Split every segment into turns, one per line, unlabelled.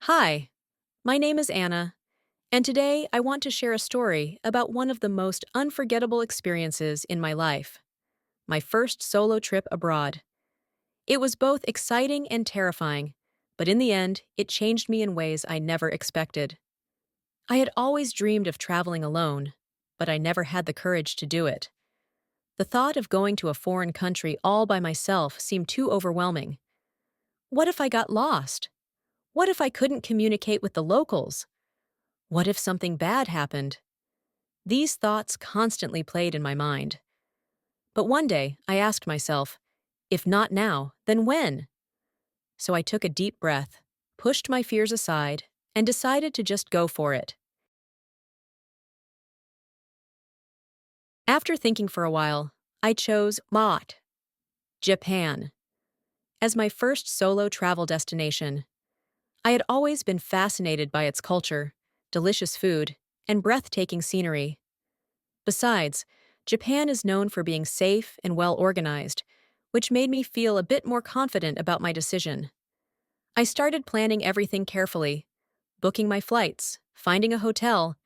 Hi, my name is Anna, and today I want to share a story about one of the most unforgettable experiences in my life, my first solo trip abroad. It was both exciting and terrifying, but in the end, it changed me in ways I never expected. I had always dreamed of traveling alone, but I never had the courage to do it. The thought of going to a foreign country all by myself seemed too overwhelming. What if I got lost? What if I couldn't communicate with the locals? What if something bad happened? These thoughts constantly played in my mind. But one day, I asked myself, if not now, then when? So I took a deep breath, pushed my fears aside, and decided to just go for it. After thinking for a while, I chose Maat, Japan, as my first solo travel destination. I had always been fascinated by its culture, delicious food, and breathtaking scenery. Besides, Japan is known for being safe and well organized, which made me feel a bit more confident about my decision. I started planning everything carefully, booking my flights, finding a hotel,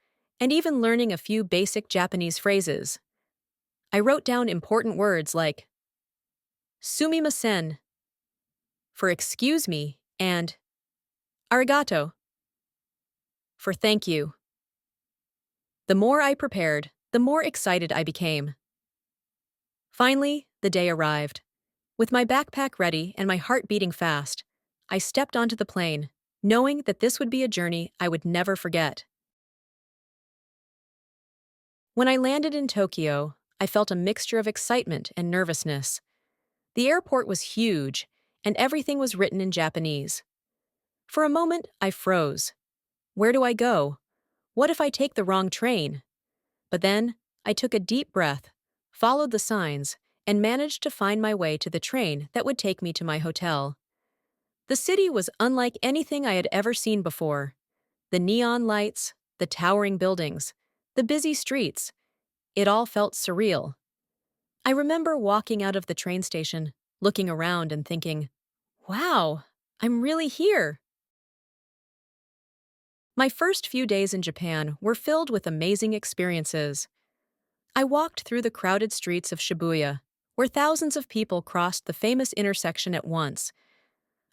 and even learning a few basic Japanese phrases. I wrote down important words like sumimasen for excuse me and arigato for thank you. The more I prepared, the more excited I became. Finally, the day arrived. With my backpack ready and my heart beating fast, I stepped onto the plane, knowing that this would be a journey I would never forget. When I landed in Tokyo, I felt a mixture of excitement and nervousness. The airport was huge, and everything was written in Japanese. For a moment, I froze. Where do I go? What if I take the wrong train? But then, I took a deep breath, followed the signs, and managed to find my way to the train that would take me to my hotel. The city was unlike anything I had ever seen before. The neon lights, the towering buildings, the busy streets, it all felt surreal. I remember walking out of the train station, looking around and thinking, wow, I'm really here. My first few days in Japan were filled with amazing experiences. I walked through the crowded streets of Shibuya, where thousands of people crossed the famous intersection at once.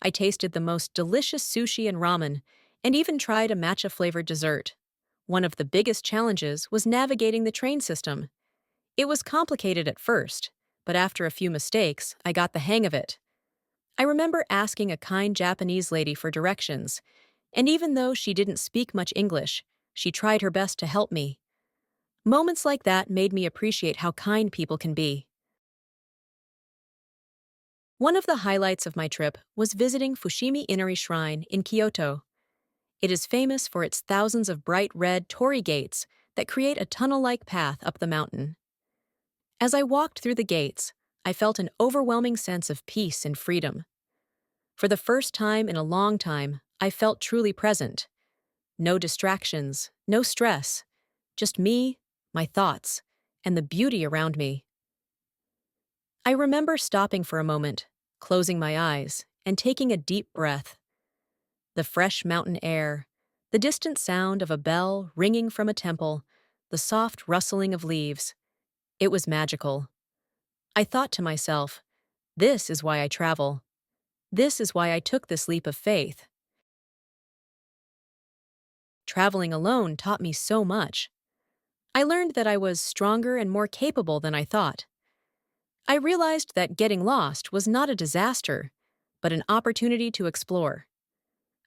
I tasted the most delicious sushi and ramen, and even tried a matcha-flavored dessert. One of the biggest challenges was navigating the train system. It was complicated at first, but after a few mistakes, I got the hang of it. I remember asking a kind Japanese lady for directions, and even though she didn't speak much English, she tried her best to help me. Moments like that made me appreciate how kind people can be. One of the highlights of my trip was visiting Fushimi Inari Shrine in Kyoto. It is famous for its thousands of bright red torii gates that create a tunnel-like path up the mountain. As I walked through the gates, I felt an overwhelming sense of peace and freedom. For the first time in a long time, I felt truly present. No distractions, no stress, just me, my thoughts, and the beauty around me. I remember stopping for a moment, closing my eyes, and taking a deep breath. The fresh mountain air, the distant sound of a bell ringing from a temple, the soft rustling of leaves. It was magical. I thought to myself, this is why I travel. This is why I took this leap of faith. Traveling alone taught me so much. I learned that I was stronger and more capable than I thought. I realized that getting lost was not a disaster, but an opportunity to explore.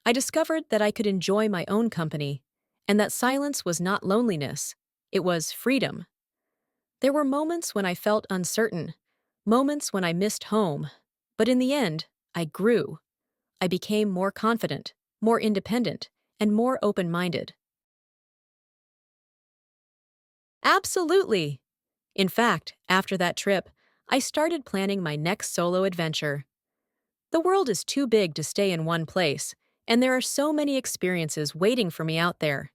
I discovered that I could enjoy my own company, and that silence was not loneliness, it was freedom. There were moments when I felt uncertain, moments when I missed home, but in the end, I grew. I became more confident, more independent, and more open-minded. Absolutely! In fact, after that trip, I started planning my next solo adventure. The world is too big to stay in one place, and there are so many experiences waiting for me out there.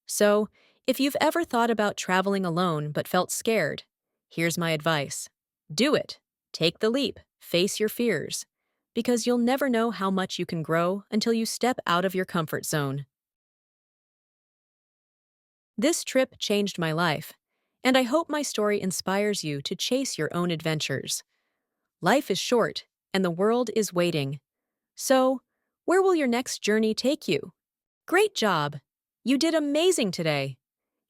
So, if you've ever thought about traveling alone but felt scared, here's my advice. Do it. Take the leap. Face your fears. because you'll never know how much you can grow until you step out of your comfort zone. This trip changed my life, and I hope my story inspires you to chase your own adventures. Life is short, and the world is waiting. So, where will your next journey take you? Great job! You did amazing today.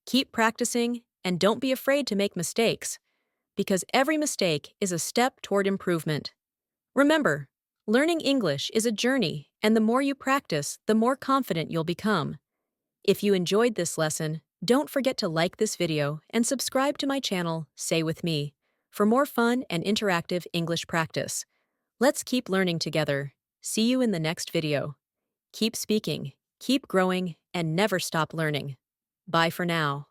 Keep practicing and don't be afraid to make mistakes, because every mistake is a step toward improvement. Remember, learning English is a journey, and the more you practice, the more confident you'll become. If you enjoyed this lesson, don't forget to like this video and subscribe to my channel, Say With Me, for more fun and interactive English practice. Let's keep learning together. See you in the next video. Keep speaking, keep growing, and never stop learning. Bye for now.